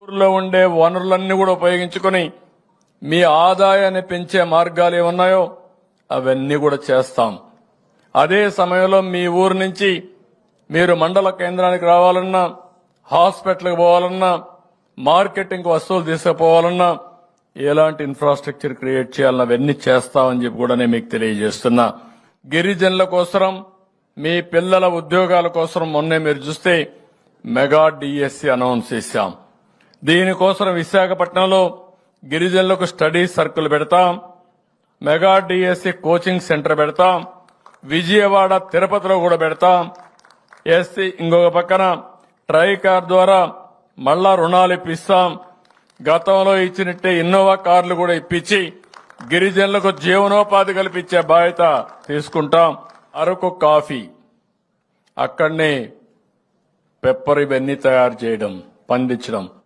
ఊర్లో ఉండే వనరులన్నీ కూడా ఉపయోగించుకొని మీ ఆదాయాన్ని పెంచే మార్గాలు ఏమున్నాయో అవన్నీ కూడా చేస్తాం. అదే సమయంలో మీ ఊరు నుంచి మీరు మండల కేంద్రానికి రావాలన్నా, హాస్పిటల్కి పోవాలన్నా, మార్కెటింగ్ వస్తువులు తీసుకుపోవాలన్నా ఎలాంటి ఇన్ఫ్రాస్ట్రక్చర్ క్రియేట్ చేయాలన్నా అవన్నీ చేస్తామని చెప్పి కూడా నేను మీకు తెలియజేస్తున్నా. గిరిజనుల కోసం, మీ పిల్లల ఉద్యోగాల కోసం మొన్నే మీరు చూస్తే మెగా డిఎస్సి అనౌన్స్ చేశాం. దీనికోసం విశాఖపట్నంలో గిరిజనులకు స్టడీ సర్కిల్ పెడతాం, మెగా డిఎస్సి కోచింగ్ సెంటర్ పెడతాం, విజయవాడ తిరుపతిలో కూడా పెడతాం. ఇంకొక పక్కన ట్రైకార్ ద్వారా మళ్లా రుణాలు ఇప్పిస్తాం. గతంలో ఇచ్చినట్టే ఇన్నోవా కార్లు కూడా ఇప్పించి గిరిజనులకు జీవనోపాధి కల్పించే బాధ్యత తీసుకుంటాం. అరకు కాఫీ, అక్కడనే పెప్పర్ ఇవన్నీ తయారు చేయడం, పండించడం